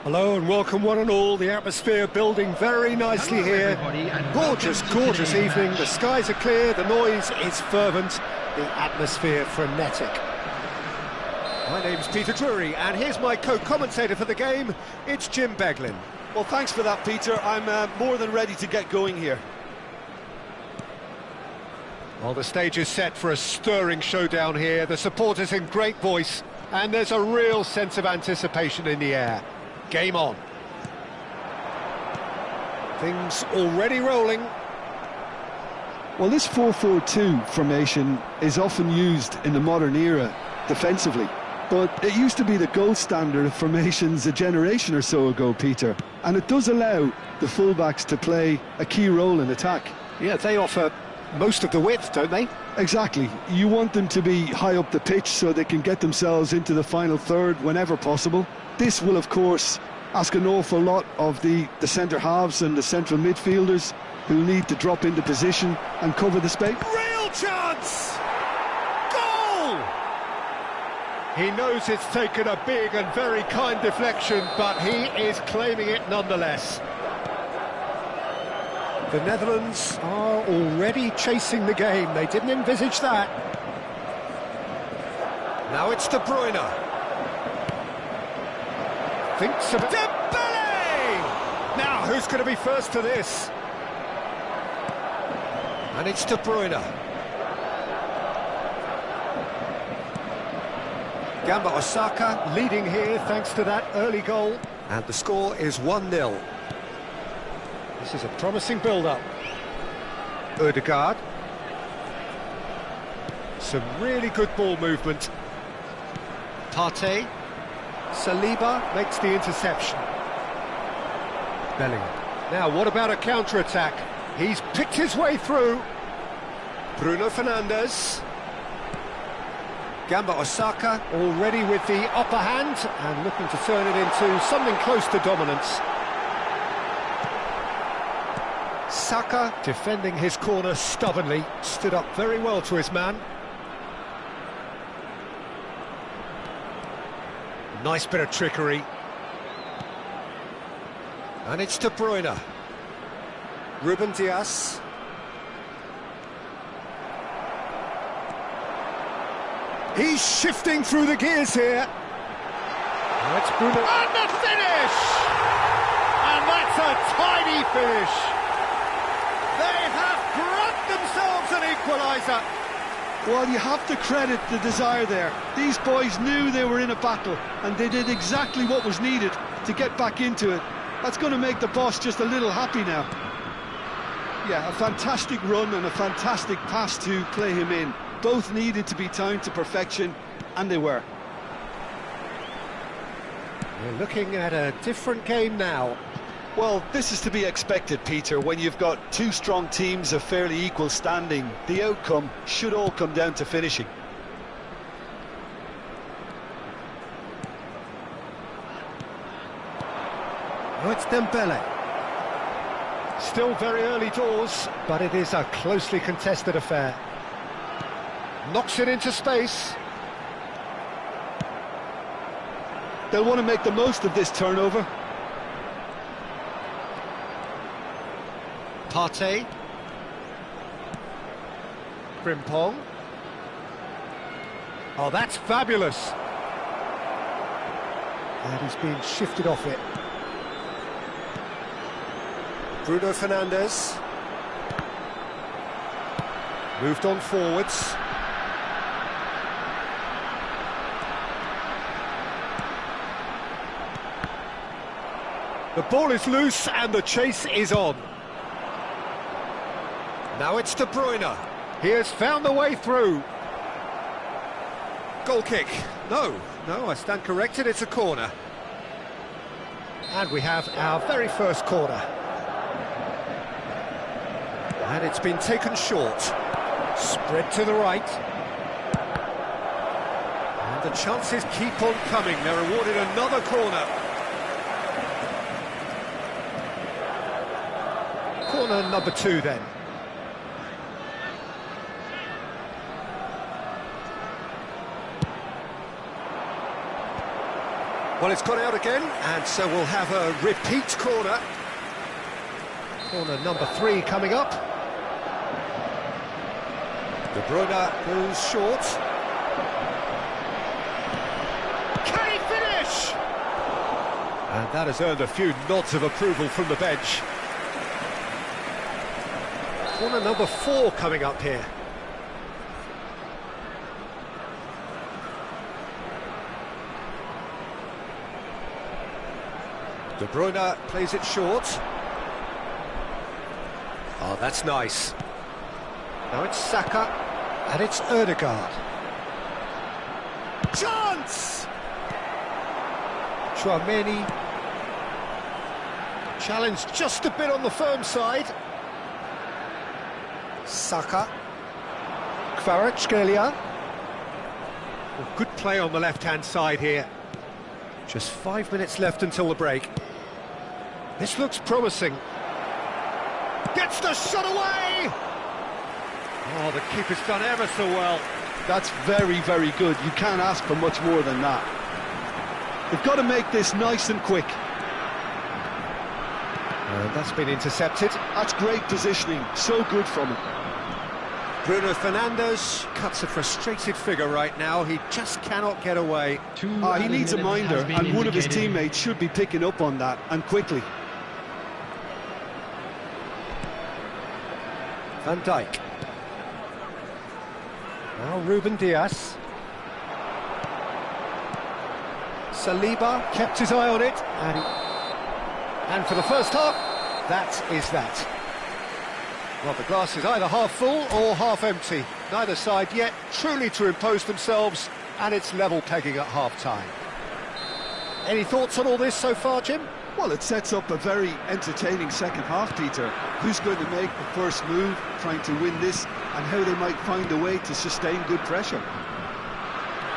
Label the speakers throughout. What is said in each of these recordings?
Speaker 1: Hello and welcome one and all. The atmosphere building very nicely here. Gorgeous, gorgeous evening. The skies are clear, the noise is fervent, the atmosphere frenetic. My name's Peter Drury and here's my co-commentator for the game. It's Jim Beglin.
Speaker 2: Well, thanks for that, Peter. I'm more than ready to get going here.
Speaker 1: Well, the stage is set for a stirring showdown here. The supporters in great voice and there's a real sense of anticipation in the air. Game on. Things already rolling.
Speaker 3: Well, this 4-4-2 formation is often used in the modern era defensively, but it used to be the gold standard of formations a generation or so ago, Peter, and it does allow the fullbacks to play a key role in attack.
Speaker 1: Yeah, they offer most of the width, don't they?
Speaker 3: Exactly. You want them to be high up the pitch so they can get themselves into the final third whenever possible. This will, of course, ask an awful lot of the centre halves and the central midfielders who need to drop into position and cover the space.
Speaker 1: Real chance! Goal! He knows it's taken a big and very kind deflection, but he is claiming it nonetheless. The Netherlands are already chasing the game. They didn't envisage that. Now it's De Bruyne. Thinks of Dembele! Now, who's going to be first to this? And it's De Bruyne. Gamba Osaka leading here thanks to that early goal. And the score is 1-0. This is a promising build-up. Ødegaard. Some really good ball movement. Partey. Saliba makes the interception. Bellingham. Now, what about a counter-attack? He's picked his way through. Bruno Fernandes. Gamba Osaka already with the upper hand and looking to turn it into something close to dominance. Saka defending his corner stubbornly, stood up very well to his man. Nice bit of trickery. And it's De Bruyne. Ruben Dias. He's shifting through the gears here. Now it's Bruno. And the finish! And that's a tidy finish. They have grabbed themselves an equaliser.
Speaker 3: Well, you have to credit the desire there. These boys knew they were in a battle, and they did exactly what was needed to get back into it. That's going to make the boss just a little happy now. Yeah, a fantastic run and a fantastic pass to play him in. Both needed to be timed to perfection, and they were.
Speaker 1: We're looking at a different game now.
Speaker 3: Well, this is to be expected, Peter. When you've got two strong teams of fairly equal standing, the outcome should all come down to finishing.
Speaker 1: Oh, it's Dembele. Still very early doors, but it is a closely contested affair. Knocks it into space.
Speaker 3: They'll want to make the most of this turnover.
Speaker 1: Partey. Frimpong. Oh, that's fabulous. And he's being shifted off it. Bruno Fernandes. Moved on forwards. The ball is loose and the chase is on. Now it's De Bruyne. He has found the way through. Goal kick. No, I stand corrected, it's a corner. And we have our very first corner. And it's been taken short. Spread to the right. And the chances keep on coming. They're awarded another corner. Corner number 2 then. Well, it's gone out again, and so we'll have a repeat corner. Corner number 3 coming up.
Speaker 2: De Bruyne goes short.
Speaker 1: Can he finish? And that has earned a few nods of approval from the bench. Corner number 4 coming up here.
Speaker 2: De Bruyne plays it short.
Speaker 1: Oh, that's nice. Now it's Saka, and it's Ødegaard. Chance! Chouameni. Challenge just a bit on the firm side. Saka. Kvaratskhelia. Well, good play on the left-hand side here. Just 5 minutes left until the break. This looks promising. Gets the shot away! Oh, the keeper's done ever so well.
Speaker 3: That's very, very good. You can't ask for much more than that. They've got to make this nice and quick.
Speaker 1: And that's been intercepted.
Speaker 3: That's great positioning. So good from him.
Speaker 1: Bruno Fernandes cuts a frustrated figure right now. He just cannot get away.
Speaker 3: He needs a minder, and one of his teammates should be picking up on that, and quickly.
Speaker 1: Van Dijk. Now Ruben Dias. Saliba kept his eye on it, and for the first half, that is that. Well, the glass is either half full or half empty. Neither side yet truly to impose themselves, and it's level pegging at half-time. Any thoughts on all this so far, Jim?
Speaker 3: Well, it sets up a very entertaining second half, Peter. Who's going to make the first move, trying to win this, and how they might find a way to sustain good pressure.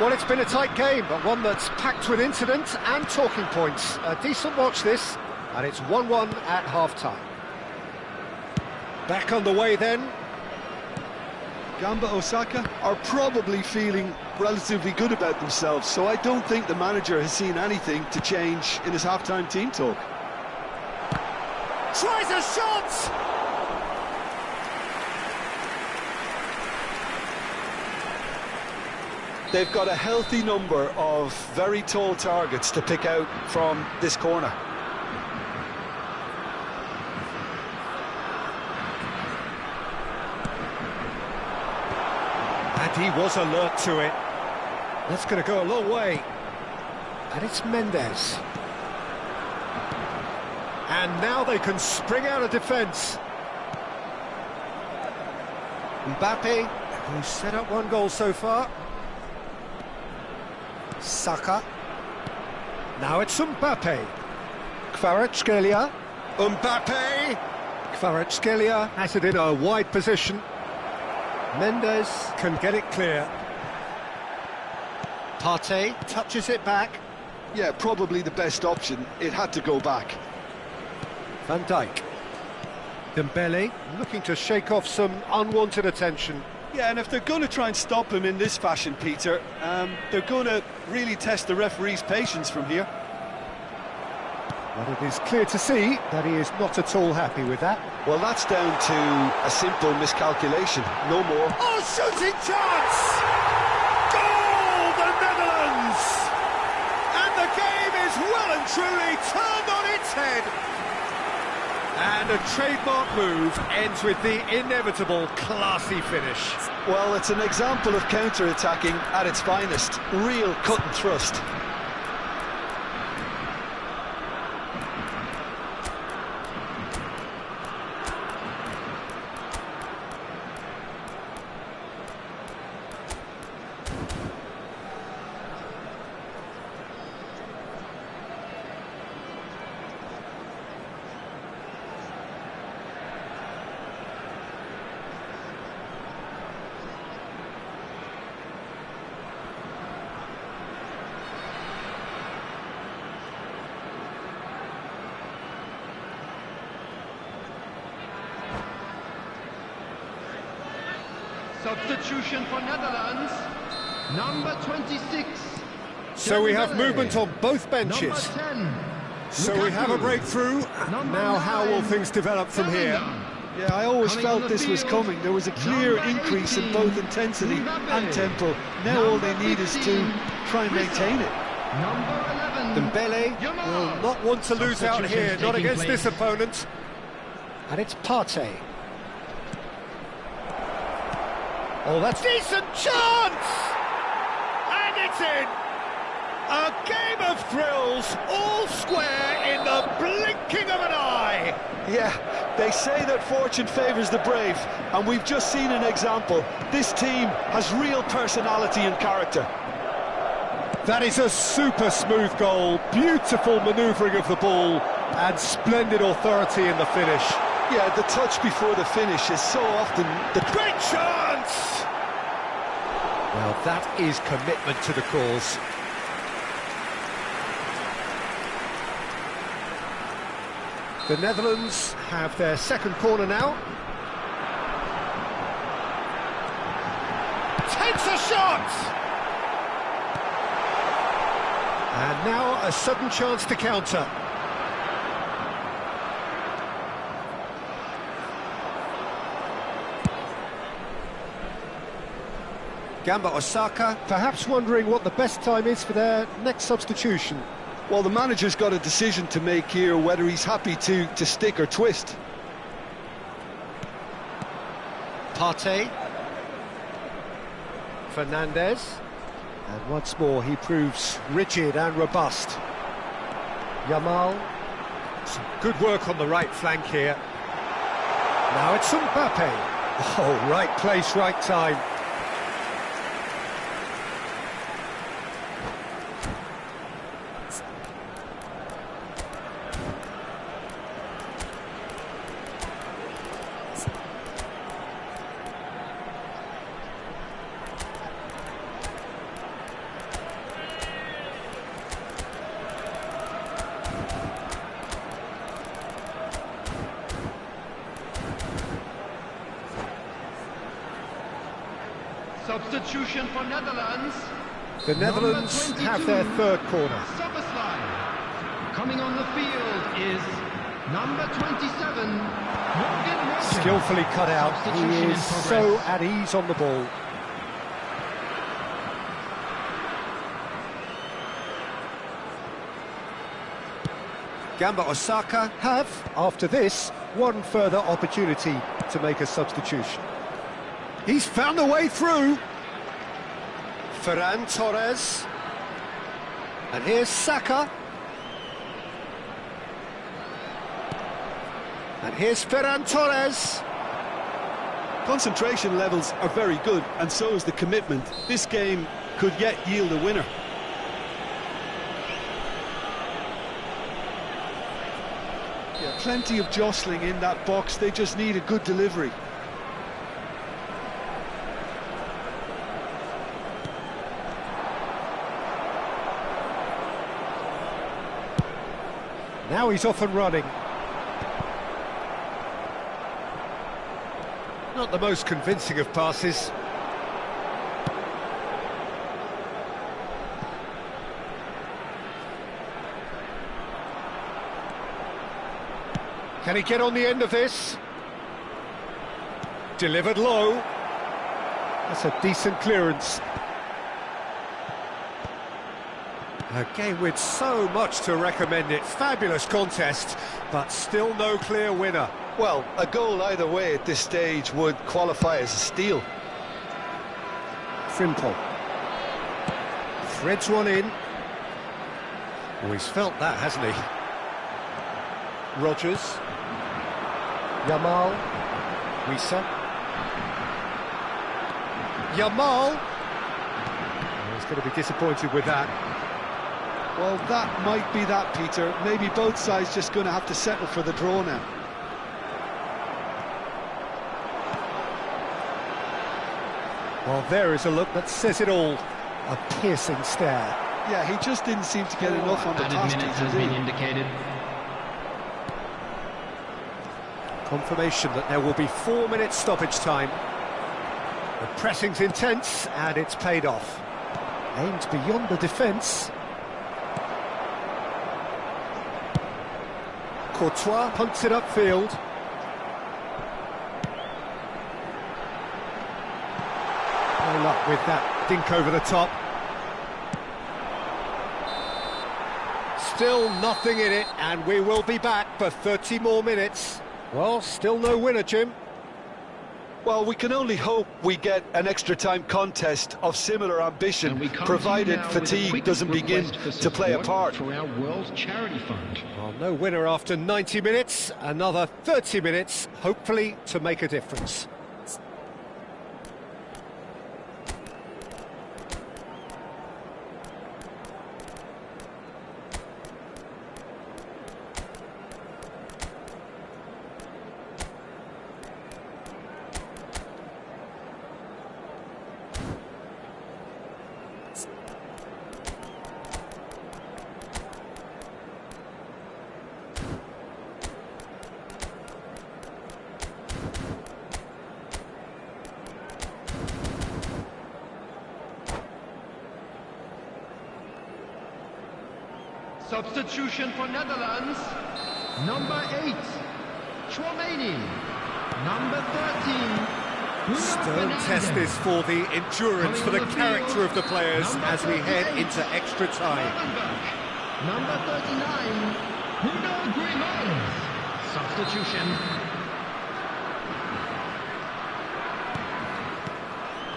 Speaker 1: Well, it's been a tight game, but one that's packed with incident and talking points. A decent watch this, and it's 1-1 at half-time. Back on the way then.
Speaker 3: Gamba Osaka are probably feeling relatively good about themselves, so I don't think the manager has seen anything to change in his half-time team talk.
Speaker 1: Tries a shot!
Speaker 3: They've got a healthy number of very tall targets to pick out from this corner.
Speaker 1: And he was alert to it. That's going to go a long way. And it's Mendes. And now they can spring out of defence. Mbappe, who's set up 1 goal so far. Saka. Now it's Mbappe. Kvaratskhelia. Mbappe. Kvaratskhelia has it in a wide position. Mendes can get it clear. Partey touches it back.
Speaker 3: Yeah, probably the best option. It had to go back.
Speaker 1: Van Dijk. Dembele looking to shake off some unwanted attention.
Speaker 3: Yeah, and if they're going to try and stop him in this fashion, Peter, they're going to really test the referee's patience from here.
Speaker 1: But it is clear to see that he is not at all happy with that.
Speaker 3: Well, that's down to a simple miscalculation, no more.
Speaker 1: Oh, shooting chance! Goal, the Netherlands! And the game is well and truly turned on its head. And a trademark move ends with the inevitable classy finish.
Speaker 3: Well, it's an example of counter-attacking at its finest. Real cut and thrust.
Speaker 4: Substitution for Netherlands, number 26,
Speaker 1: So we have movement on both benches. So we have a breakthrough. Now how will things develop from here?
Speaker 3: Yeah, I always felt this was coming. There was a clear increase in both intensity and tempo. Now all they need is to try and maintain it.
Speaker 1: Dembele will not want to lose out here, not against this opponent. And it's Partey. Oh, that's decent chance! And it's in! A game of thrills, all square in the blinking of an eye!
Speaker 3: Yeah, they say that fortune favours the brave, and we've just seen an example. This team has real personality and character.
Speaker 1: That is a super smooth goal, beautiful manoeuvring of the ball, and splendid authority in the finish.
Speaker 3: Yeah, the touch before the finish is so often the
Speaker 1: great chance! Well, that is commitment to the cause. The Netherlands have their second corner now. Takes a shot! And now a sudden chance to counter. Gamba Osaka perhaps wondering what the best time is for their next substitution.
Speaker 3: Well, the manager's got a decision to make here, whether he's happy to stick or twist.
Speaker 1: Partey. Fernandez. And once more he proves rigid and robust. Yamal. Some good work on the right flank here. Now it's Mbappe. Oh, right place, right time.
Speaker 4: Substitution for Netherlands.
Speaker 1: The Netherlands have their third corner.
Speaker 4: Coming on the field is number 27, Morgan Roger.
Speaker 1: Skillfully cut out. He is so at ease on the ball. Gamba Osaka have, after this, one further opportunity to make a substitution. He's found a way through. Ferran Torres. And here's Saka. And here's Ferran Torres.
Speaker 3: Concentration levels are very good, and so is the commitment. This game could yet yield a winner. Yeah, plenty of jostling in that box. They just need a good delivery.
Speaker 1: Now he's off and running. Not the most convincing of passes. Can he get on the end of this? Delivered low. That's a decent clearance. A game with so much to recommend it. Fabulous contest, but still no clear winner.
Speaker 3: Well, a goal either way at this stage would qualify as a steal.
Speaker 1: Frimpong. Threads one in. Oh, he's felt that, hasn't he? Rogers. Yamal. Wissa. Yamal. Oh, he's going to be disappointed with that.
Speaker 3: Well, that might be that, Peter. Maybe both sides just going to have to settle for the draw now.
Speaker 1: Well, there is a look that says it all. A piercing stare.
Speaker 3: Yeah, he just didn't seem to get enough on the pass.
Speaker 4: Minutes has been indicated.
Speaker 1: Confirmation that there will be 4 minutes stoppage time. The pressing's intense, and it's paid off. Aimed beyond the defence. Courtois punts it upfield. No luck with that dink over the top. Still nothing in it, and we will be back for 30 more minutes. Well, still no winner, Jim.
Speaker 3: Well, we can only hope we get an extra-time contest of similar ambition, provided fatigue doesn't begin to play a part.
Speaker 4: For our World Charity Fund.
Speaker 1: Well, no winner after 90 minutes. Another 30 minutes, hopefully, to make a difference.
Speaker 4: Substitution for Netherlands. Number 8, Chouameni. Number 13, Bruno
Speaker 1: Stern
Speaker 4: Fernandes.
Speaker 1: test this for the endurance, for the character of the players as we head into extra time.
Speaker 4: Number 39, Bruno Grimaldi. Substitution.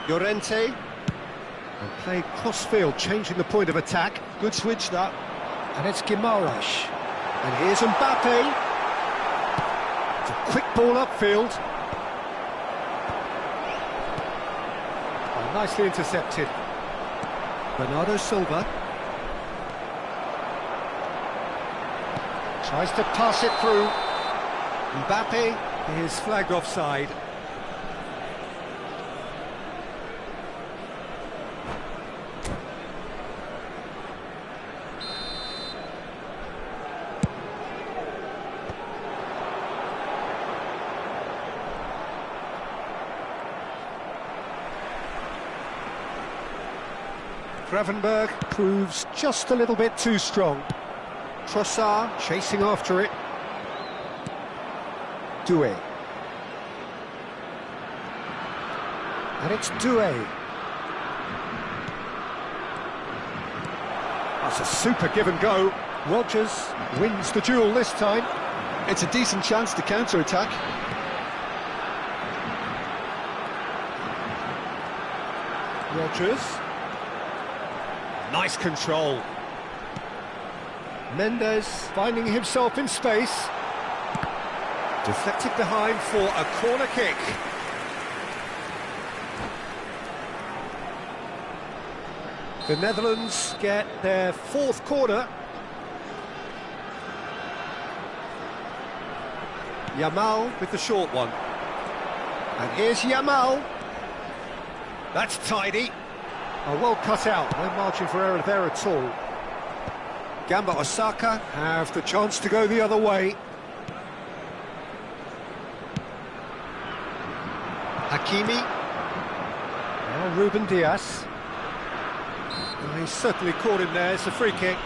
Speaker 1: Llorente. And play cross-field, changing the point of attack.
Speaker 3: Good switch, that.
Speaker 1: And it's Guimaraes. And here's Mbappe. It's a quick ball upfield. Oh, nicely intercepted. Bernardo Silva. Tries to pass it through. Mbappe is flagged offside. Gravenberg proves just a little bit too strong. Trossard chasing after it. Doué. And it's Doué. That's a super give and go. Rodgers wins the duel this time.
Speaker 3: It's a decent chance to counter-attack.
Speaker 1: Rodgers. Nice control. Mendes finding himself in space. Deflected behind for a corner kick. The Netherlands get their fourth corner. Yamal with the short one. And here's Yamal. That's tidy. Oh, well cut out, no margin for error there at all. Gamba Osaka have the chance to go the other way. Hakimi. Now Ruben Diaz. Oh, he's certainly caught him there, it's a free kick.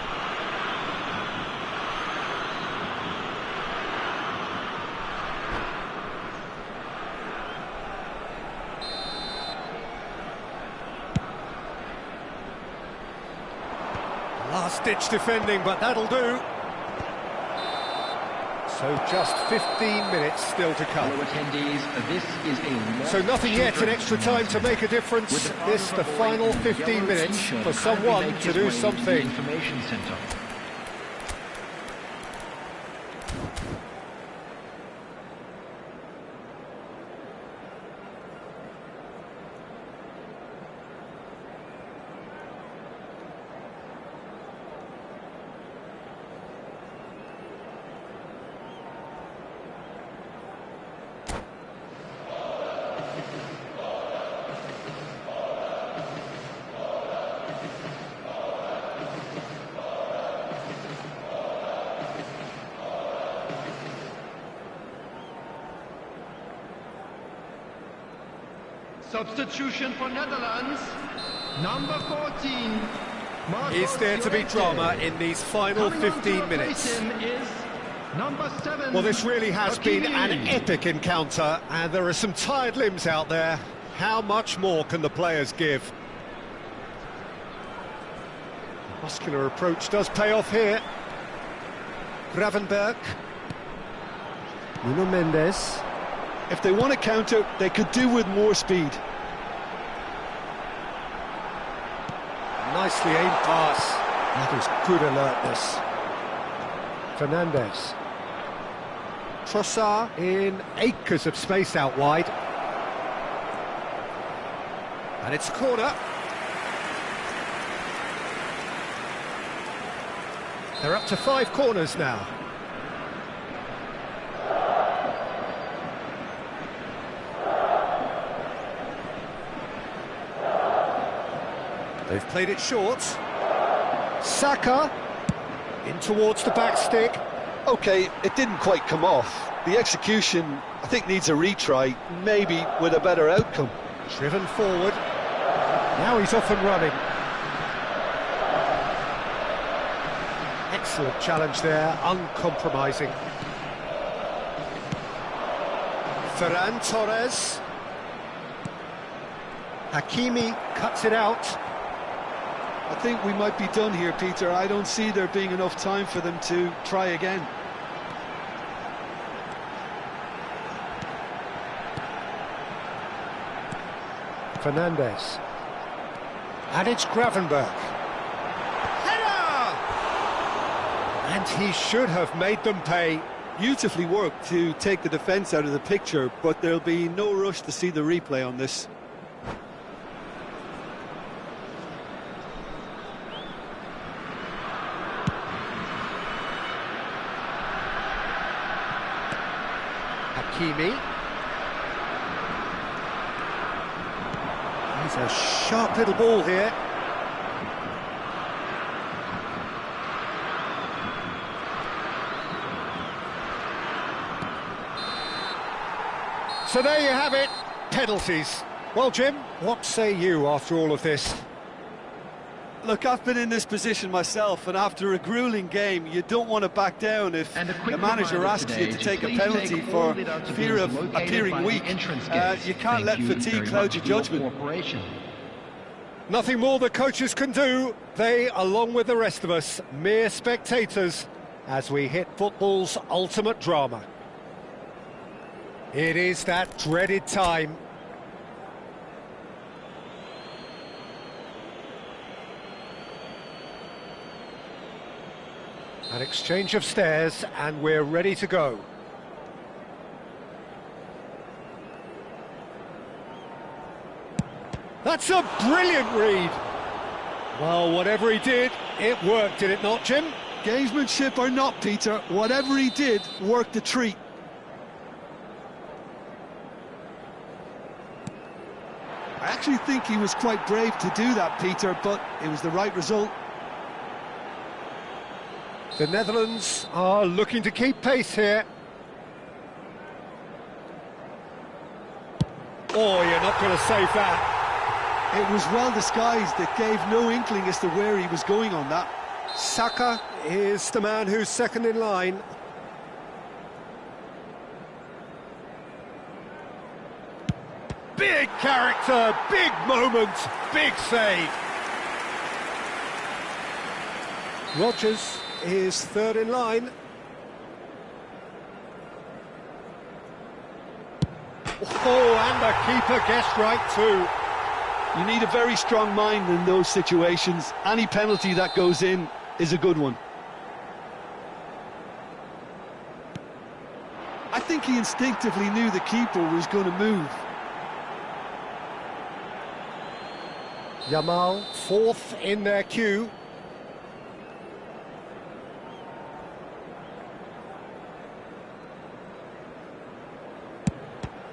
Speaker 1: Last-ditch defending, but that'll do. So just 15 minutes still to come.
Speaker 4: Attendees, this is a
Speaker 1: So nothing yet in extra time to make a difference. This the final 15 minutes for someone to do something.
Speaker 4: Information Center. Substitution for Netherlands. Number 14.
Speaker 1: Is there to be drama in these final 15 minutes?
Speaker 4: Number 7.
Speaker 1: Well, this really has been an epic encounter, and there are some tired limbs out there. How much more can the players give? Muscular approach does pay off here. Gravenberg. Nuno Mendes.
Speaker 3: If they want to counter, they could do with more speed.
Speaker 1: Nicely aimed pass. That is good alertness. Fernandes. Trossard in acres of space out wide. And it's a corner. They're up to 5 corners now. They've played it short. Saka in towards the back stick.
Speaker 3: Okay, it didn't quite come off. The execution, I think, needs a retry, maybe with a better outcome.
Speaker 1: Driven forward. Now he's off and running. Excellent challenge there, uncompromising. Ferran Torres. Hakimi cuts it out.
Speaker 3: I think we might be done here, Peter. I don't see there being enough time for them to try again.
Speaker 1: Fernandes. And it's Gravenberg. Header! And he should have made them pay.
Speaker 3: Beautifully worked to take the defence out of the picture, but there'll be no rush to see the replay on this.
Speaker 1: Hakimi. He's a sharp little ball here. So there you have it, penalties. Well, Jim, what say you after all of this?
Speaker 3: Look, I've been in this position myself, and after a gruelling game, you don't want to back down if the manager asks you to take a penalty for fear of appearing weak. You can't let fatigue cloud your judgment.
Speaker 1: Nothing more the coaches can do. They, along with the rest of us, mere spectators, as we hit football's ultimate drama. It is that dreaded time. An exchange of stares, and we're ready to go. That's a brilliant read. Well, whatever he did, it worked, did it not, Jim?
Speaker 3: Gamesmanship or not, Peter, whatever he did worked a treat. I actually think he was quite brave to do that, Peter, but it was the right result.
Speaker 1: The Netherlands are looking to keep pace here. Oh, you're not going to save that.
Speaker 3: It was well disguised. It gave no inkling as to where he was going on that.
Speaker 1: Saka is the man who's second in line. Big character, big moment, big save. Rodgers is third in line. Oh, and the keeper guessed right too.
Speaker 3: You need a very strong mind in those situations. Any penalty that goes in is a good one. I think he instinctively knew the keeper was going to move.
Speaker 1: Yamal, fourth in their queue.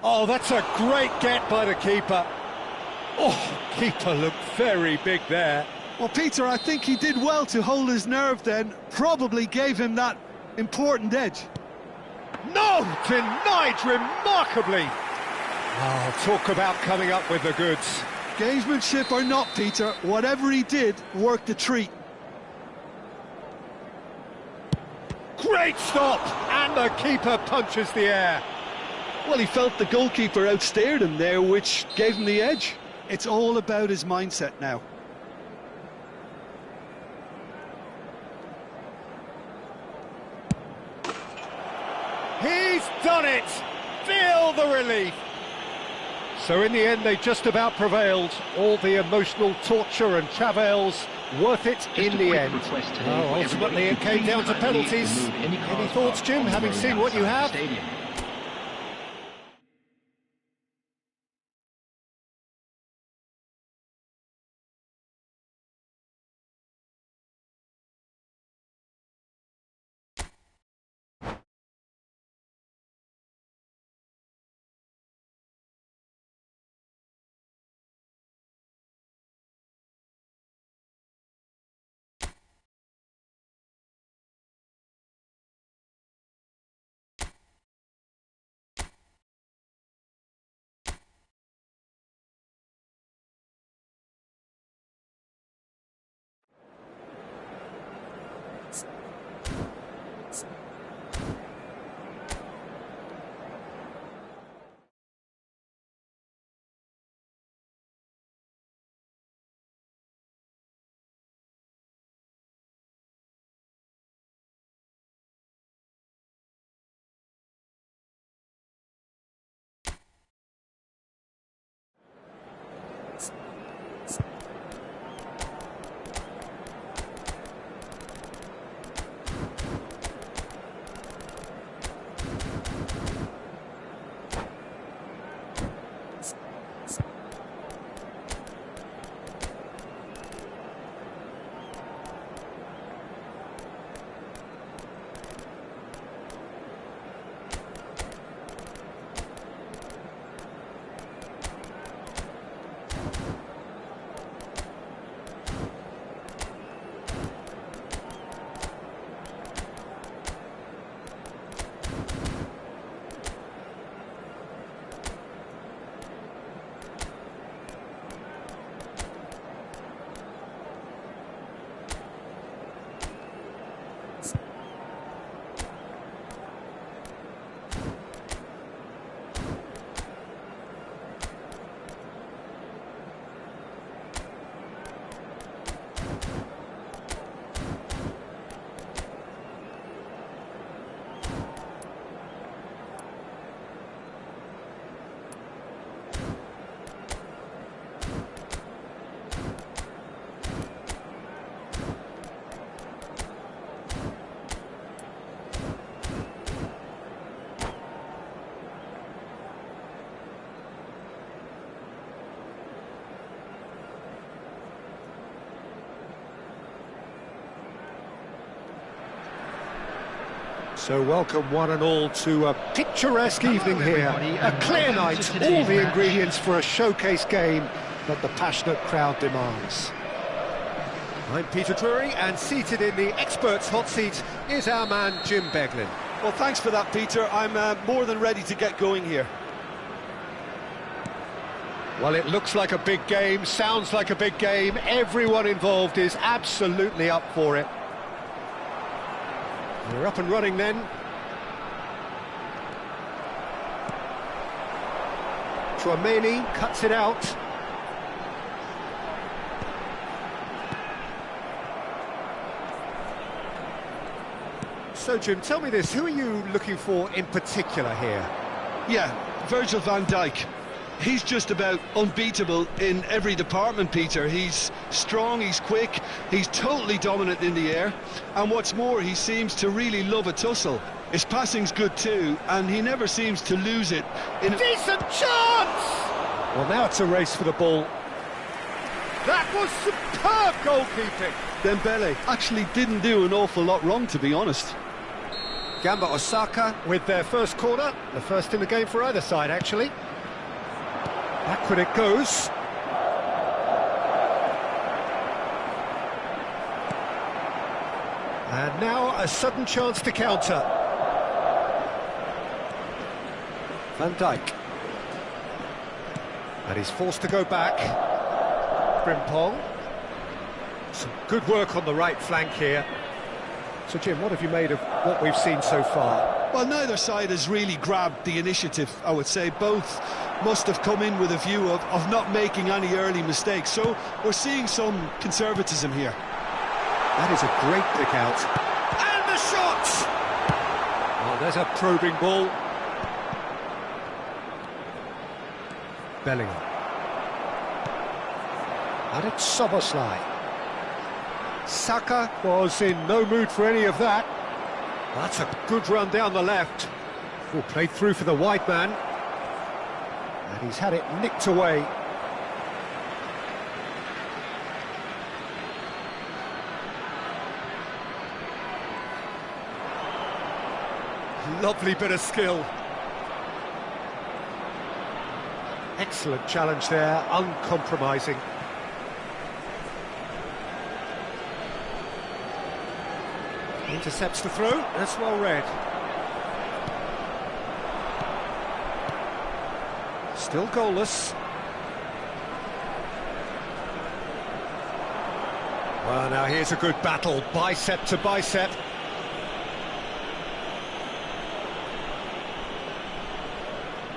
Speaker 1: Oh, that's a great get by the keeper. Oh, keeper looked very big there.
Speaker 3: Well, Peter, I think he did well to hold his nerve then. Probably gave him that important edge.
Speaker 1: No, denied remarkably. Oh, talk about coming up with the goods.
Speaker 3: Gamesmanship or not, Peter, whatever he did worked a treat.
Speaker 1: Great stop! And the keeper punches the air.
Speaker 3: Well, he felt the goalkeeper outstared him there, which gave him the edge. It's all about his mindset now.
Speaker 1: He's done it! Feel the relief! So in the end, they just about prevailed. All the emotional torture and travails, worth it in the end. Ultimately, it came down to penalties. Any thoughts, Jim, having seen what you have? So welcome one and all to a picturesque evening here. A clear night, all the ingredients for a showcase game that the passionate crowd demands. I'm Peter Drury, and seated in the experts' hot seat is our man Jim Beglin.
Speaker 2: Well, thanks for that, Peter. I'm more than ready to get going here.
Speaker 1: Well, it looks like a big game, sounds like a big game. Everyone involved is absolutely up for it. We're up and running then. Chouameni cuts it out. So, Jim, tell me this, who are you looking for in particular here?
Speaker 3: Yeah, Virgil van Dijk. He's just about unbeatable in every department, Peter. He's strong, he's quick, he's totally dominant in the air, and what's more, he seems to really love a tussle. His passing's good too, and he never seems to lose it.
Speaker 1: Decent chance! Well, now it's a race for the ball. That was superb goalkeeping.
Speaker 3: Dembele actually didn't do an awful lot wrong, to be honest.
Speaker 1: Gamba Osaka with their first corner, the first in the game for either side, actually. Backward it goes. And now a sudden chance to counter. Van Dijk. And he's forced to go back. Frimpong. Some good work on the right flank here. So, Jim, what have you made of what we've seen so far?
Speaker 3: Well, neither side has really grabbed the initiative, I would say. Both must have come in with a view of not making any early mistakes. So we're seeing some conservatism here.
Speaker 1: That is a great pick out. And the shot! Oh, there's a probing ball. Bellingham. And it's Soboslai. Saka was in no mood for any of that. That's a good run down the left. Oh, played through for the wide man. And he's had it nicked away. Lovely bit of skill. Excellent challenge there, uncompromising. Intercepts the throw, that's well read. Still goalless. Well, now here's a good battle, bicep to bicep.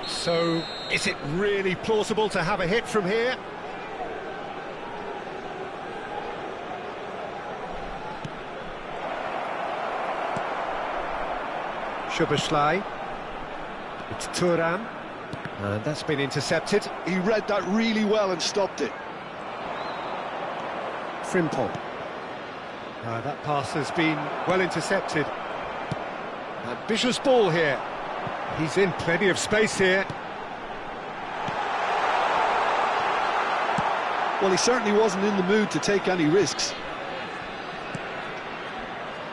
Speaker 1: So, is it really plausible to have a hit from here? Szoboszlai. It's Thuram. And that's been intercepted.
Speaker 3: He read that really well and stopped it.
Speaker 1: Frimpong. That pass has been well intercepted. Ambitious ball here. He's in plenty of space here.
Speaker 3: Well, he certainly wasn't in the mood to take any risks.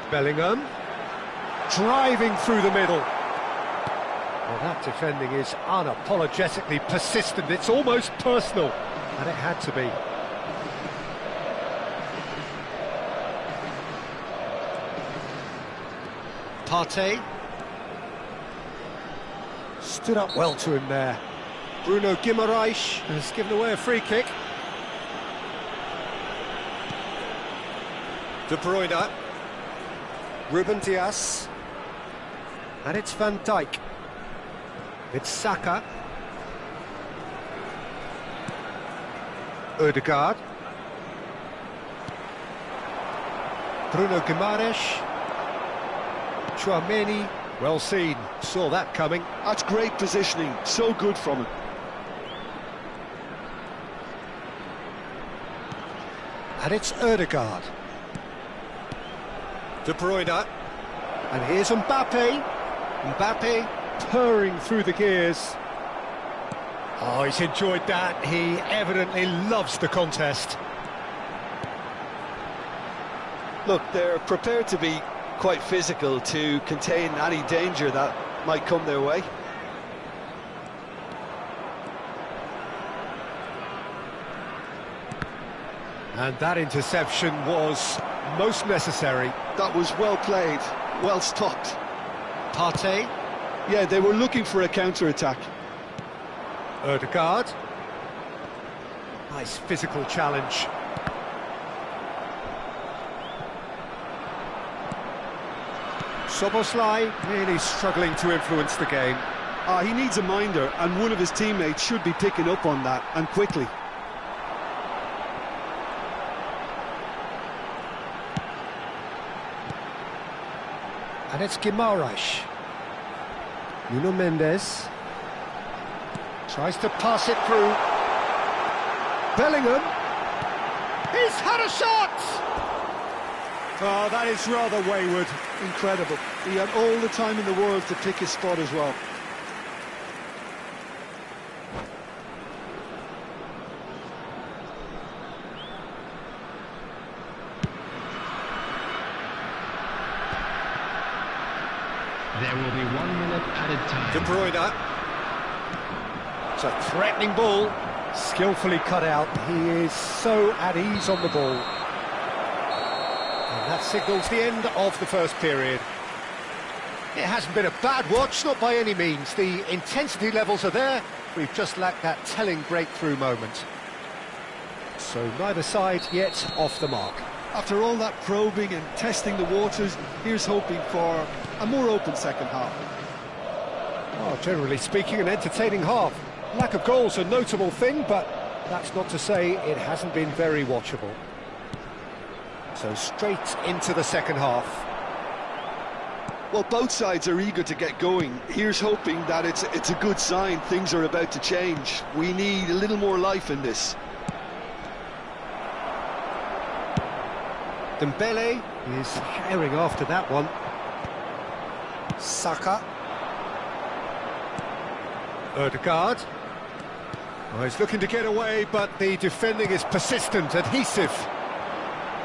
Speaker 1: Bellingham. Driving through the middle. Well, that defending is unapologetically persistent. It's almost personal. And it had to be. Partey. Stood up well to him there. Bruno Guimaraes has given away a free kick. De Bruyne. Ruben Dias. And it's Van Dijk. It's Saka. Ødegaard. Bruno Guimaraes. Tchouaméni. Well seen, saw that coming.
Speaker 3: That's great positioning, so good from him.
Speaker 1: And it's Ødegaard. De Bruyne. And here's Mbappe. Mbappe purring through the gears. Oh, he's enjoyed that. He evidently loves the contest.
Speaker 3: Look, they're prepared to be quite physical to contain any danger that might come their way.
Speaker 1: And that interception was most necessary.
Speaker 3: That was well played, well stopped.
Speaker 1: Partey.
Speaker 3: Yeah, they were looking for a counter-attack.
Speaker 1: Ødegaard. Nice physical challenge. Szoboszlai really struggling to influence the game.
Speaker 3: He needs a minder, and one of his teammates should be picking up on that, and quickly.
Speaker 1: And it's Guimaraes. Nuno Mendes. Tries to pass it through. Bellingham. He's had a shot! Oh, that is rather wayward.
Speaker 3: Incredible. He had all the time in the world to pick his spot as well.
Speaker 4: There will be 1 minute added time.
Speaker 1: De Bruyne. It's a threatening ball. Skillfully cut out. He is so at ease on the ball. And that signals the end of the first period. It hasn't been a bad watch, not by any means. The intensity levels are there. We've just lacked that telling breakthrough moment. So neither side yet off the mark.
Speaker 3: After all that probing and testing the waters, here's hoping for a more open second half.
Speaker 1: Well, generally speaking, an entertaining half. Lack of goals a notable thing, but that's not to say it hasn't been very watchable. So straight into the second half.
Speaker 3: Well, both sides are eager to get going. Here's hoping that it's a good sign. Things are about to change. We need a little more life in this.
Speaker 1: Dembele is herring after that one. Saka. Ødegaard. Oh, he's looking to get away, but the defending is persistent, adhesive.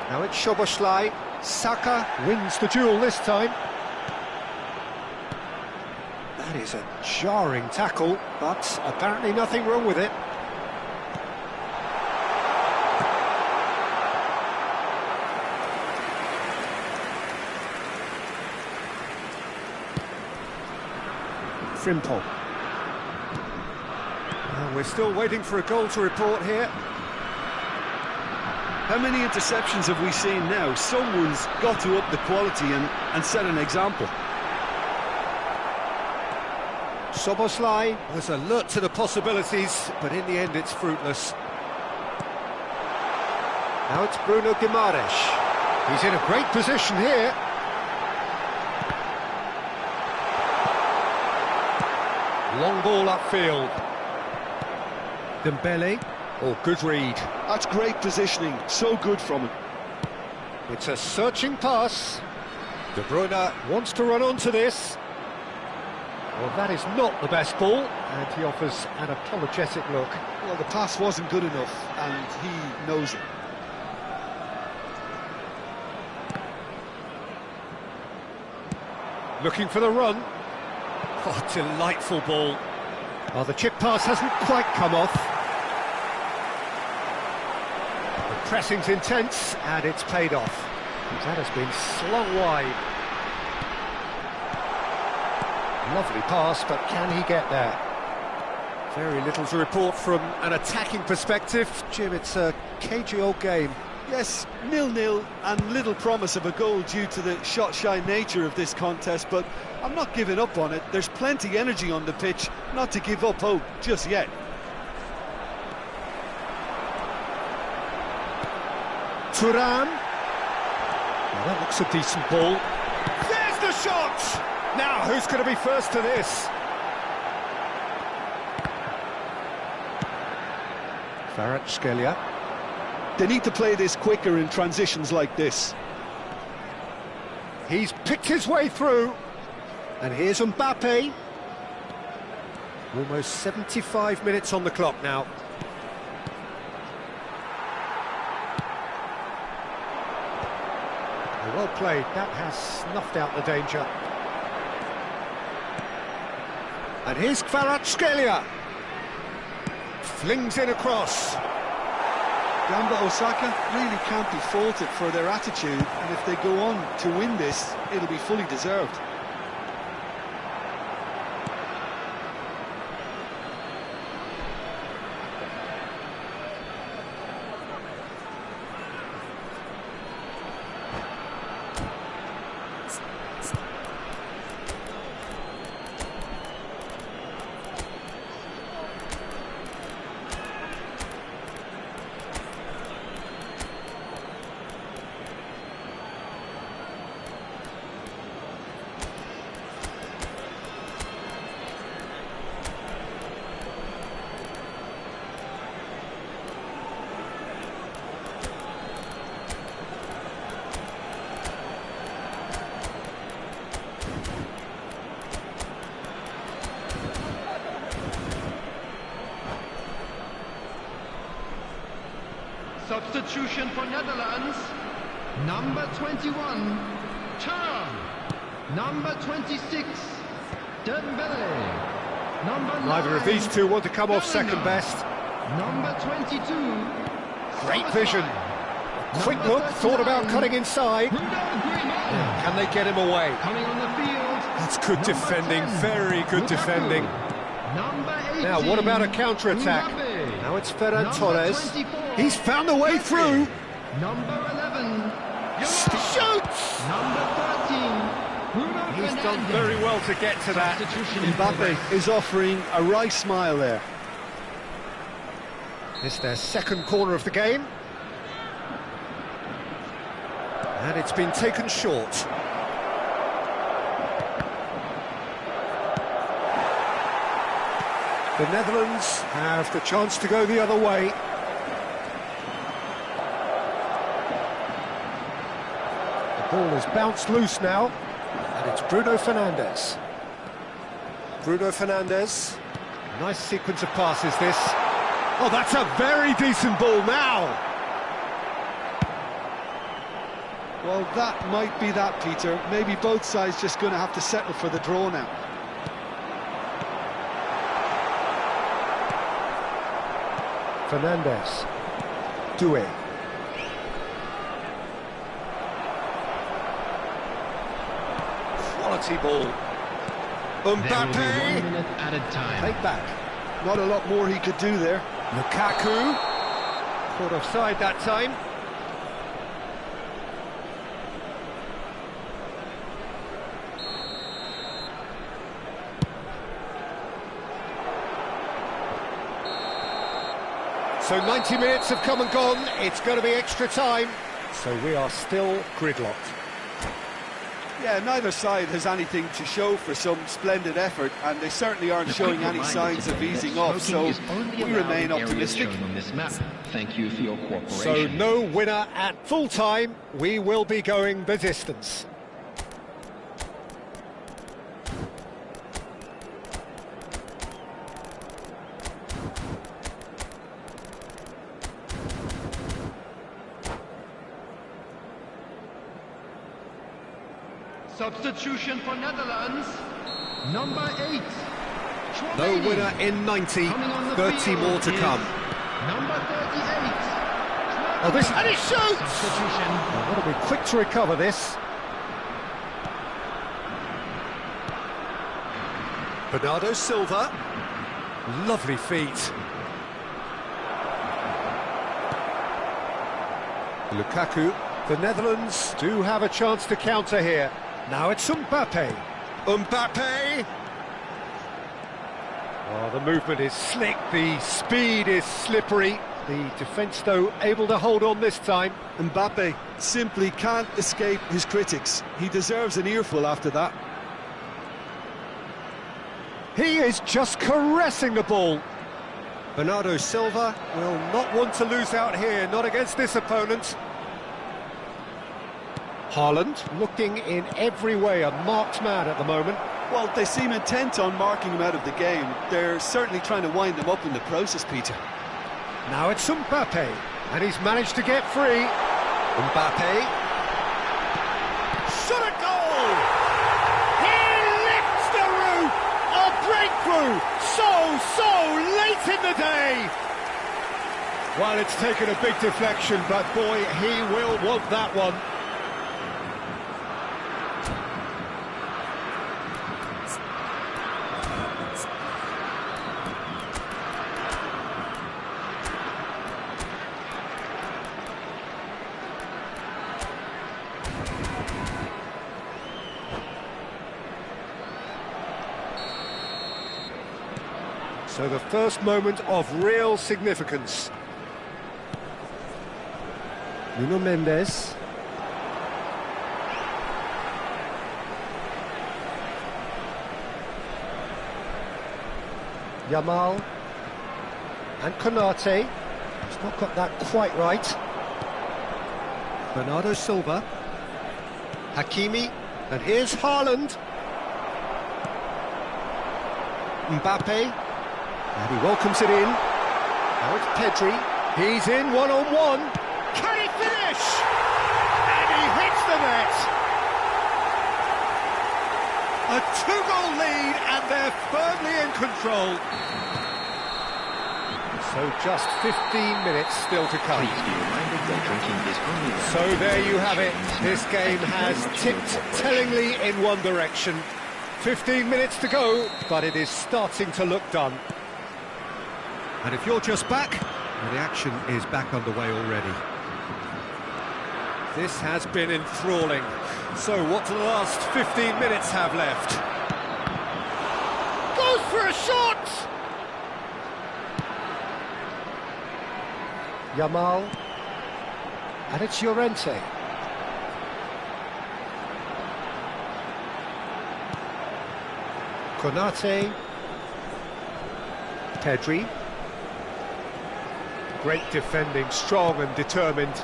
Speaker 1: Now it's Szoboszlai. Saka wins the duel this time. That is a jarring tackle, but apparently nothing wrong with it. Frimpong. Well, we're still waiting for a goal to report here.
Speaker 3: How many interceptions have we seen now? Someone's got to up the quality and set an example.
Speaker 1: Szoboszlai was alert to the possibilities, but in the end it's fruitless. Now it's Bruno Guimaraes. He's in a great position here. Long ball upfield. Dembele. Oh, good read.
Speaker 3: That's great positioning, so good from him.
Speaker 1: It's a searching pass. De Bruyne wants to run onto this. Well, that is not the best ball, and he offers an apologetic look.
Speaker 3: Well, the pass wasn't good enough, and he knows it.
Speaker 1: Looking for the run. Oh, delightful ball. Oh, the chip pass hasn't quite come off. The pressing's intense, and it's paid off. That has been slung wide. Lovely pass, but can he get there? Very little to report from an attacking perspective. Jim, it's a cagey old game.
Speaker 3: Yes, 0-0 and little promise of a goal due to the shot-shy nature of this contest, but I'm not giving up on it. There's plenty energy on the pitch, not to give up hope just yet.
Speaker 1: Thuram. Well, that looks a decent ball. There's the shot! Now, who's going to be first to this? Kvaratskhelia.
Speaker 3: They need to play this quicker in transitions like this.
Speaker 1: He's picked his way through. And here's Mbappe. Almost 75 minutes on the clock now. Well played, that has snuffed out the danger. And here's Kvaratskhelia. Flings in across.
Speaker 3: Gamba Osaka really can't be faulted for their attitude, and if they go on to win this, it'll be fully deserved.
Speaker 4: Substitution for Netherlands. Number 21, Thuram. Number 26, Dembele. Number 9,
Speaker 1: Neither of these two want to come off second best.
Speaker 4: Number 22,
Speaker 1: Great vision. Quick look, thought about cutting inside. Can they get him away?
Speaker 4: Coming on the field.
Speaker 1: That's good defending, very good defending.
Speaker 4: Number 18,
Speaker 1: Now, what about a counter-attack? Now it's Ferran
Speaker 4: Number
Speaker 1: Torres.
Speaker 4: 24.
Speaker 1: He's found a way through.
Speaker 4: Number 11.
Speaker 1: Shoots!
Speaker 4: Number 13. Bruno
Speaker 1: He's done
Speaker 4: Fernandes.
Speaker 1: very well to get to that.
Speaker 4: Substitution in progress.
Speaker 3: Mbappe is offering a wry smile there.
Speaker 1: It's their second corner of the game. And it's been taken short. The Netherlands have the chance to go the other way. The ball is bounced loose now, and it's Bruno Fernandes. Bruno Fernandes. Nice sequence of passes, this. Oh, that's a very decent ball now.
Speaker 3: Well, that might be that, Peter. Maybe both sides just going to have to settle for the draw now.
Speaker 1: Fernandes. Doué. Quality ball.
Speaker 4: There will be 1
Speaker 1: Mbappe.
Speaker 4: minute added time.
Speaker 1: Take back.
Speaker 3: Not a lot more he could do there.
Speaker 1: Lukaku. Caught offside that time. So 90 minutes have come and gone. It's going to be extra time. So we are still gridlocked.
Speaker 2: Yeah, neither side has anything to show for some splendid effort, and they certainly aren't showing any signs of easing off, so we remain optimistic.
Speaker 4: On this map. Thank you for your
Speaker 1: So
Speaker 4: cooperation.
Speaker 1: no winner at full time. We will be going the distance.
Speaker 4: Substitution for Netherlands. Number 8.
Speaker 1: No
Speaker 4: Schwabini.
Speaker 1: winner in 90.
Speaker 4: Coming on the
Speaker 1: 30
Speaker 4: field
Speaker 1: more to
Speaker 4: is
Speaker 1: come.
Speaker 4: Number 38.
Speaker 1: Oh, this, and he shoots!
Speaker 4: Substitution.
Speaker 1: I've got to be quick to recover this. Bernardo Silva. Lovely feet. Lukaku. The Netherlands do have a chance to counter here. Now it's Mbappe. Mbappe! Oh, the movement is slick, the speed is slippery. The defence, though, able to hold on this time.
Speaker 3: Mbappe simply can't escape his critics. He deserves an earful after that.
Speaker 1: He is just caressing the ball. Bernardo Silva will not want to lose out here, not against this opponent. Haaland looking in every way a marked man at the moment.
Speaker 3: Well, they seem intent on marking him out of the game. They're certainly trying to wind him up in the process, Peter.
Speaker 1: Now it's Mbappe, and he's managed to get free. Mbappe. Shot a goal! He lifts the roof! A breakthrough! So late in the day! Well, it's taken a big deflection, but boy, he will want that one. So the first moment of real significance. Nuno Mendes. Yamal. And Konate. He's not got that quite right. Bernardo Silva. Hakimi. And here's Haaland. Mbappe. And he welcomes it in. Now it's Pedri. He's in one-on-one. Can he finish? And he hits the net. A two-goal lead, and they're firmly in control. So just 15 minutes still to come.
Speaker 4: Please be reminded that drinking is only allowed.
Speaker 1: So there you have it. This game has tipped tellingly in one direction. 15 minutes to go, but it is starting to look done. And if you're just back, well, the action is back underway already. This has been enthralling. So what do the last 15 minutes have left? Goes for a shot! Yamal. And it's Llorente. Konate. Pedri. Great defending, strong and determined.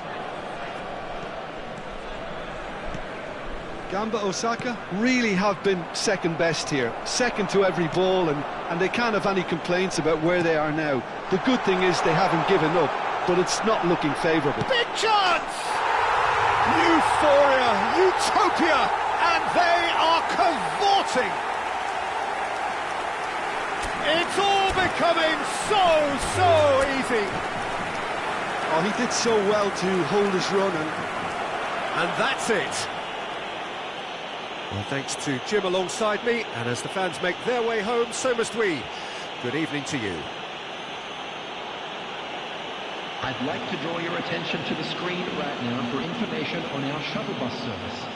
Speaker 3: Gamba Osaka really have been second best here, second to every ball, and they can't have any complaints about where they are now. The good thing is they haven't given up, but it's not looking favourable.
Speaker 1: Big chance! Euphoria, utopia, and they are cavorting! It's all becoming so easy!
Speaker 3: Oh, he did so well to hold his run,
Speaker 1: And that's it! Well, thanks to Jim alongside me, and as the fans make their way home, so must we. Good evening to you.
Speaker 4: I'd like to draw your attention to the screen right now for information on our shuttle bus service.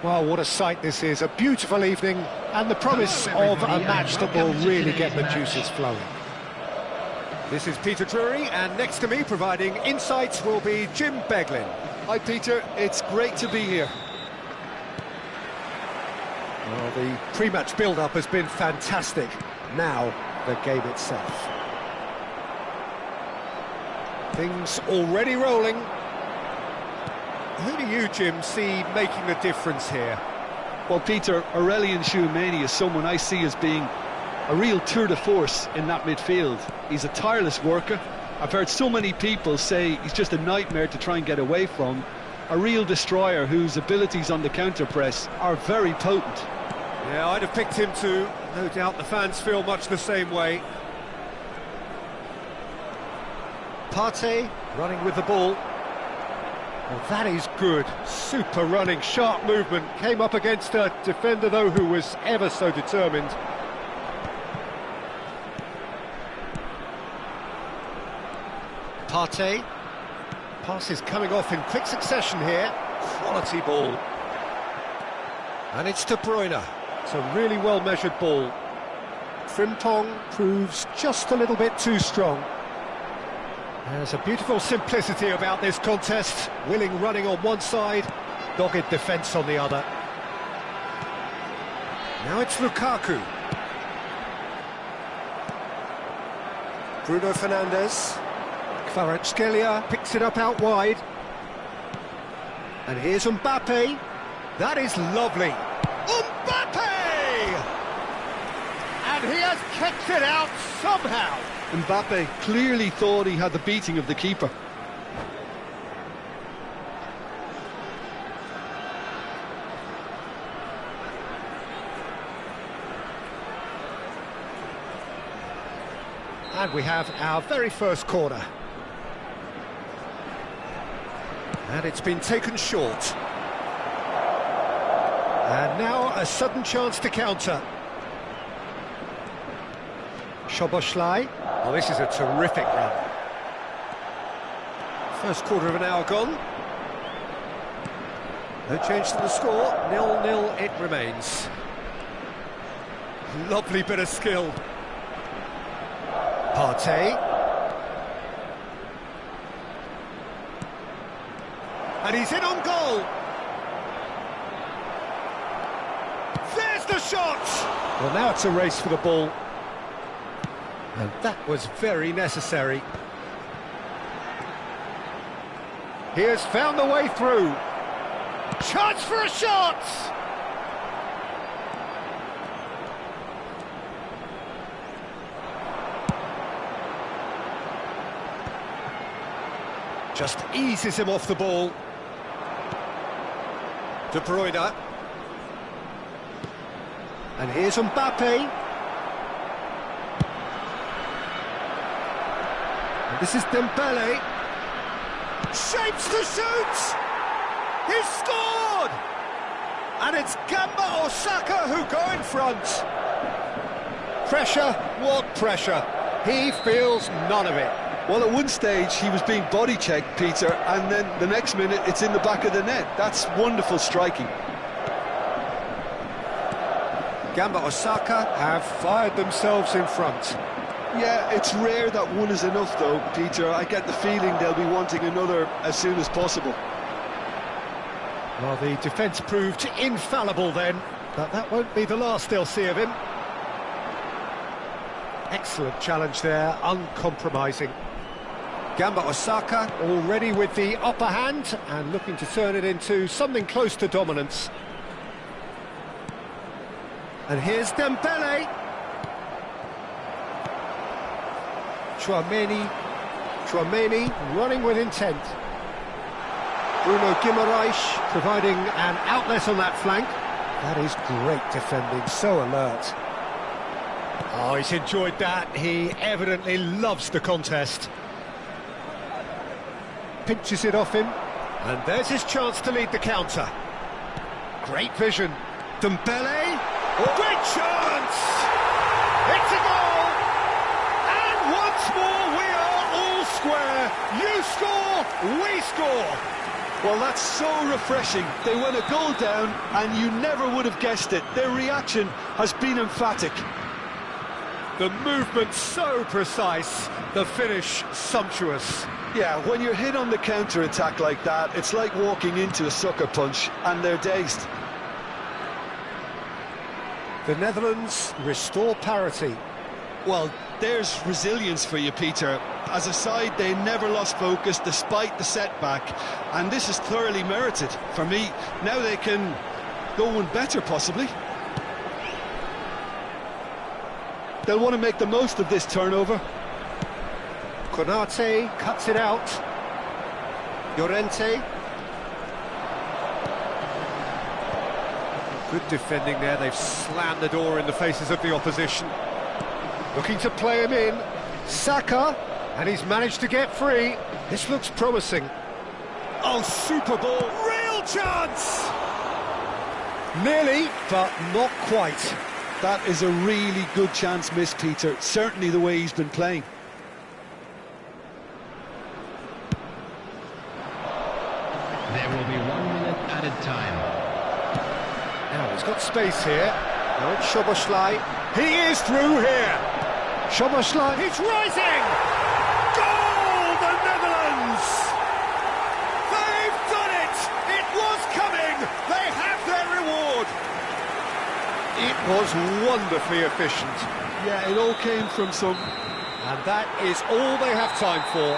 Speaker 1: Well, what a sight this is, a beautiful evening, and the promise of a match that will really get the juices flowing.
Speaker 5: This is Peter Drury, and next to me, providing insights, will be Jim Beglin.
Speaker 3: Hi Peter, it's great to be here.
Speaker 1: Well, the pre-match build-up has been fantastic. Now, the game itself. Things already rolling.
Speaker 5: Who do you, Jim, see making the difference here?
Speaker 3: Well, Peter, Aurelien Tchouameni is someone I see as being a real tour de force in that midfield. He's a tireless worker. I've heard so many people say he's just a nightmare to try and get away from. A real destroyer whose abilities on the counter-press are very potent.
Speaker 5: Yeah, I'd have picked him too. No doubt the fans feel much the same way.
Speaker 1: Partey running with the ball. Well, that is good. Super running, sharp movement. Came up against a defender, though, who was ever so determined. Partey. Passes coming off in quick succession here. Quality ball. And it's De Bruyne. It's a really well-measured ball. Frimpong proves just a little bit too strong. There's a beautiful simplicity about this contest. Willing running on one side, dogged defence on the other. Now it's Lukaku. Bruno Fernandes. Kvaratskhelia picks it up out wide. And here's Mbappe. That is lovely. Mbappe! And he has kicked it out somehow.
Speaker 3: Mbappe clearly thought he had the beating of the keeper.
Speaker 1: And we have our very first corner. And it's been taken short. And now a sudden chance to counter. Szoboszlai. Well, this is a terrific run. First quarter of an hour gone. No change to the score. 0-0 it remains. Lovely bit of skill. Partey. And he's in on goal. There's the shot! Well, now it's a race for the ball. And that was very necessary. He has found the way through. Chance for a shot! Just eases him off the ball. De Bruyne. And here's Mbappe. And this is Dembele. Shapes to shoot! He's scored! And it's Gamba Osaka who go in front. Pressure, what pressure? He feels none of it.
Speaker 3: Well, at one stage he was being body checked, Peter, and then the next minute it's in the back of the net. That's wonderful striking.
Speaker 1: Gamba Osaka have fired themselves in front.
Speaker 3: Yeah, it's rare that one is enough though, Peter. I get the feeling they'll be wanting another as soon as possible.
Speaker 1: Well, the defence proved infallible then, but that won't be the last they'll see of him. Excellent challenge there, uncompromising. Gamba Osaka already with the upper hand and looking to turn it into something close to dominance. And here's Dembele. Tchouameni running with intent. Bruno Guimaraes providing an outlet on that flank. That is great defending, so alert. Oh, he's enjoyed that. He evidently loves the contest. Pinches it off him. And there's his chance to lead the counter. Great vision. Dembele. Oh, great chance! It's a goal! And once more we are all square. You score, we score.
Speaker 3: Well, that's so refreshing. They went a goal down and you never would have guessed it. Their reaction has been emphatic.
Speaker 5: The movement so precise, the finish sumptuous.
Speaker 3: Yeah, when you're hit on the counter-attack like that, it's like walking into a sucker punch, and they're dazed.
Speaker 1: The Netherlands restore parity.
Speaker 3: Well, there's resilience for you, Peter. As a side, they never lost focus despite the setback, and this is thoroughly merited for me. Now they can go one better, possibly. They'll want to make the most of this turnover.
Speaker 1: Konate cuts it out. Llorente.
Speaker 5: Good defending there, they've slammed the door in the faces of the opposition.
Speaker 1: Looking to play him in. Saka, and he's managed to get free. This looks promising.
Speaker 5: Oh, super ball, real chance!
Speaker 1: Nearly, but not quite.
Speaker 3: That is a really good chance missed, Peter. Certainly the way he's been playing.
Speaker 4: There will be 1 minute added time.
Speaker 1: Now he's got space here. Now it's Szoboszlai.
Speaker 5: He is through here!
Speaker 1: Szoboszlai.
Speaker 5: He's rising! Goal, the Netherlands! They've done it! It was coming! They have their reward!
Speaker 1: It was wonderfully efficient.
Speaker 3: Yeah, it all came from some...
Speaker 5: And that is all they have time for.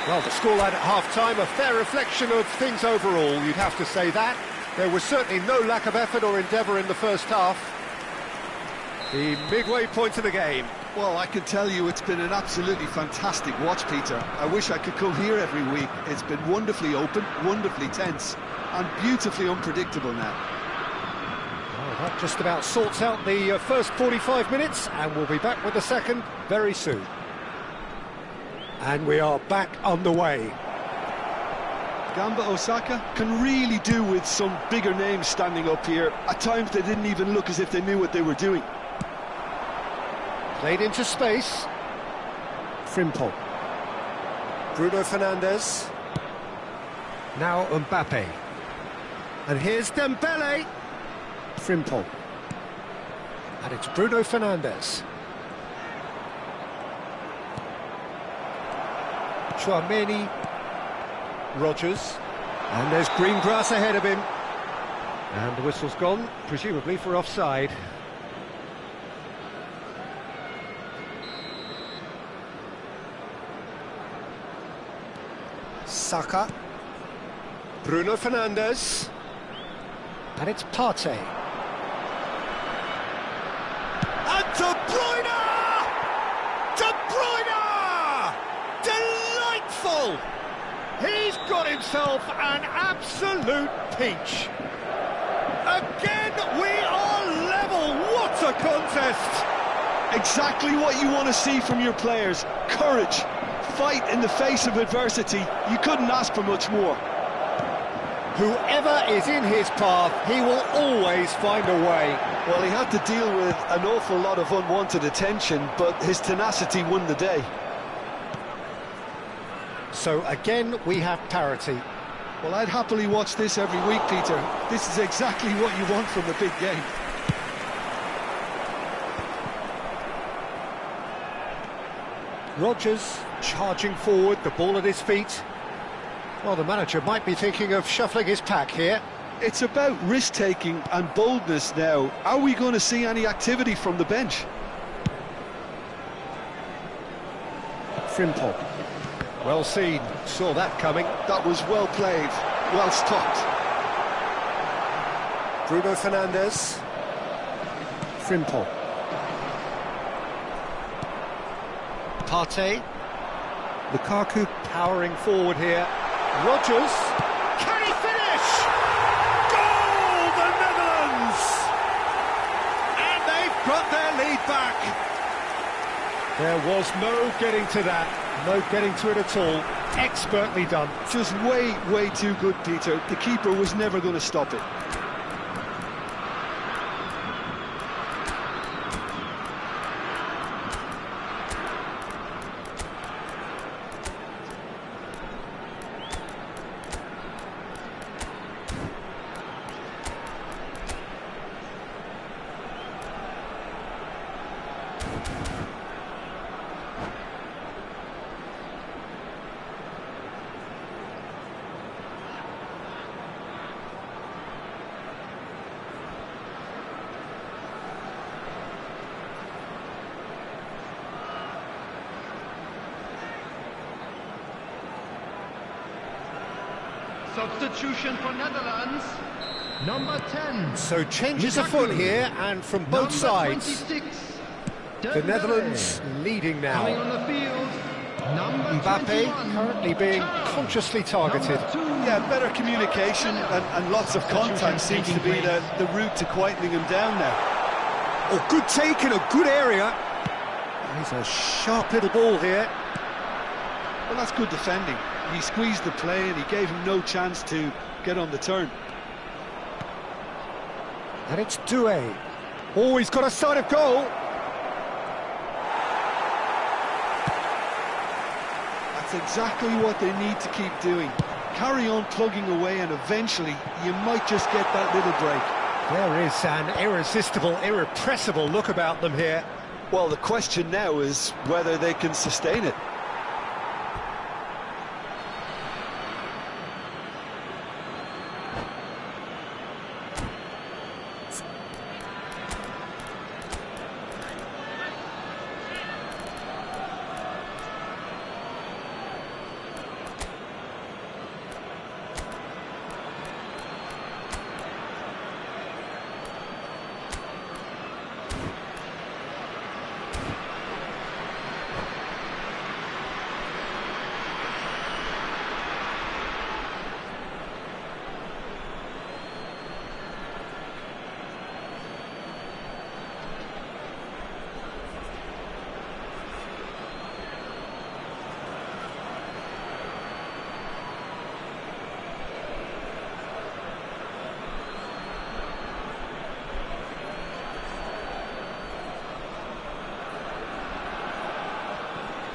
Speaker 1: Well, the scoreline at half-time, a fair reflection of things overall, you'd have to say that. There was certainly no lack of effort or endeavour in the first half.
Speaker 5: The midway point of the game.
Speaker 3: Well, I can tell you it's been an absolutely fantastic watch, Peter. I wish I could come here every week. It's been wonderfully open, wonderfully tense, and beautifully unpredictable now.
Speaker 1: Well, that just about sorts out the first 45 minutes, and we'll be back with the second very soon. And we are back underway.
Speaker 3: Gamba Osaka can really do with some bigger names standing up here. At times they didn't even look as if they knew what they were doing.
Speaker 1: Played into space. Frimpong. Bruno Fernandes. Now Mbappe. And here's Dembele. Frimpong. And it's Bruno Fernandes. Chouameni. Rodgers. And there's green grass ahead of him. And the whistle's gone, presumably for offside. Saka. Bruno Fernandes. And it's Partey.
Speaker 5: And De Bruyne! De Bruyne! Delightful! He's got himself an absolute peach. Again, we are level. What a contest!
Speaker 3: Exactly what you want to see from your players. Courage, fight in the face of adversity. You couldn't ask for much more.
Speaker 1: Whoever is in his path, he will always find a way.
Speaker 3: Well, he had to deal with an awful lot of unwanted attention, but his tenacity won the day.
Speaker 1: So again, we have parity.
Speaker 3: Well, I'd happily watch this every week, Peter. This is exactly what you want from the big game.
Speaker 1: Rodgers charging forward, the ball at his feet. Well, the manager might be thinking of shuffling his pack here.
Speaker 3: It's about risk-taking and boldness now. Are we going to see any activity from the bench?
Speaker 1: Frimpong. Well seen, saw that coming.
Speaker 3: That was well played, well stopped.
Speaker 1: Bruno Fernandes. Frimpong. Partey. Lukaku powering forward here. Rodgers.
Speaker 5: Can he finish? Goal, the Netherlands! And they've got their lead back.
Speaker 1: There was no getting to that. No getting to it at all. Expertly done.
Speaker 3: Just way too good, Peter. The keeper was never going to stop it.
Speaker 4: Substitution for Netherlands. Number 10.
Speaker 1: So changes afoot here, and from both sides.
Speaker 4: 26.
Speaker 1: The Netherlands leading now.
Speaker 4: Coming on the field. Number
Speaker 1: Mbappe
Speaker 4: 21.
Speaker 1: currently being consciously targeted.
Speaker 2: Yeah, better communication and lots of contact seems to be the route to quietening him down now.
Speaker 1: Oh, good take in a good area. He's a sharp little ball here.
Speaker 3: Well, that's good defending. He squeezed the play and he gave him no chance to get on the turn.
Speaker 1: And it's Doué. Oh, he's got a sight of goal.
Speaker 3: That's exactly what they need to keep doing. Carry on plugging away and eventually you might just get that little break.
Speaker 1: There is an irresistible, irrepressible look about them here.
Speaker 2: Well, the question now is whether they can sustain it.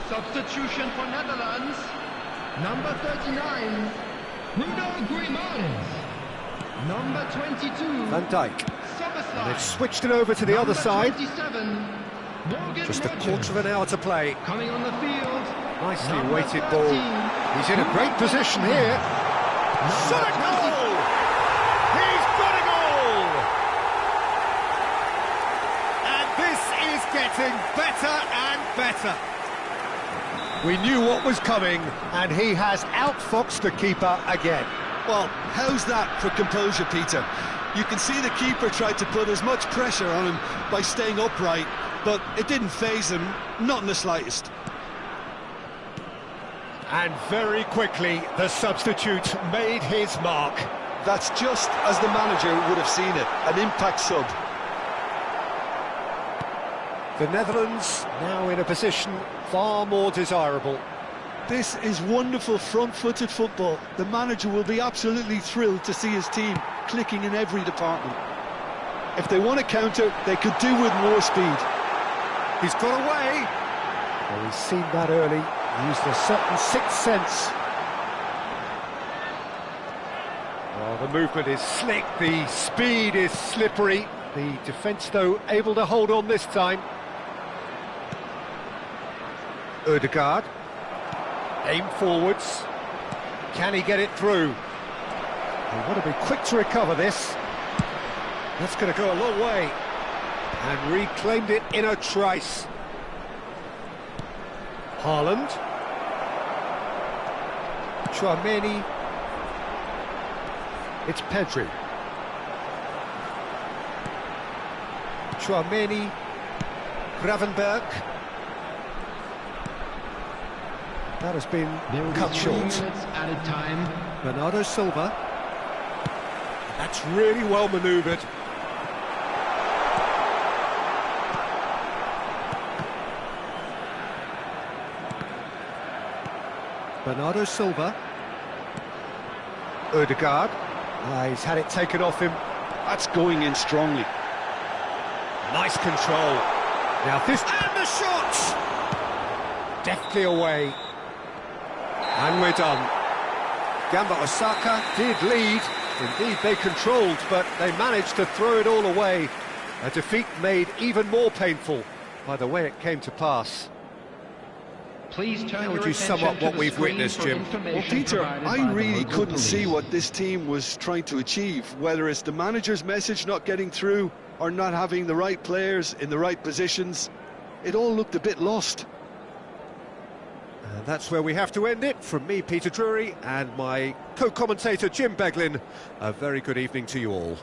Speaker 4: Substitution for Netherlands. Number 39. Bruno Grimaldi. Number 22.
Speaker 1: Van Dijk.
Speaker 4: Somerslide.
Speaker 1: They've switched it over to the other side.
Speaker 4: 27. Morgan
Speaker 1: Just a
Speaker 4: Rogers.
Speaker 1: quarter of an hour to play.
Speaker 4: Coming on the field.
Speaker 1: Nicely
Speaker 4: Number
Speaker 1: weighted
Speaker 4: 13.
Speaker 1: ball. He's in a great position here. Shot a goal! He's got a goal! And this is getting better and better. We knew what was coming, and he has outfoxed the keeper again.
Speaker 3: Well, how's that for composure, Peter? You can see the keeper tried to put as much pressure on him by staying upright, but it didn't faze him, not in the slightest.
Speaker 1: And very quickly, the substitute made his mark.
Speaker 2: That's just as the manager would have seen it, an impact sub.
Speaker 1: The Netherlands now in a position far more desirable.
Speaker 3: This is wonderful front-footed football. The manager will be absolutely thrilled to see his team clicking in every department. If they want to counter, they could do with more speed.
Speaker 1: He's got away. Well, he's seen that early, used a certain sixth sense. Well, the movement is slick, the speed is slippery. The defence, though, able to hold on this time. Ødegaard, aim forwards. Can he get it through? They want to be quick to recover this. That's going to go a long way. And reclaimed it in a trice. Haaland. Chouameni. It's Pedri. Chouameni. Gravenberg. That has been cut short.
Speaker 4: Added time.
Speaker 1: Bernardo Silva. That's really well manoeuvred. Bernardo Silva. Ødegaard. He's had it taken off him.
Speaker 2: That's going in strongly.
Speaker 1: Nice control. Now this... And the shot! Deftly away. And we're done. Gamba Osaka did lead. Indeed, they controlled, but they managed to throw it all away. A defeat made even more painful by the way it came to pass.
Speaker 4: Please turn
Speaker 1: How would
Speaker 4: your
Speaker 1: you sum
Speaker 4: attention
Speaker 1: up
Speaker 4: to
Speaker 1: what
Speaker 4: the
Speaker 1: we've
Speaker 4: screen
Speaker 1: witnessed,
Speaker 4: for
Speaker 1: Jim?
Speaker 4: information
Speaker 3: Well, Peter,
Speaker 4: provided by
Speaker 3: I
Speaker 4: the
Speaker 3: really
Speaker 4: local
Speaker 3: couldn't see
Speaker 4: police.
Speaker 3: what this team was trying to achieve, whether it's the manager's message not getting through or not having the right players in the right positions. It all looked a bit lost.
Speaker 1: And that's where we have to end it. From me, Peter Drury, and my co-commentator, Jim Beglin. A very good evening to you all.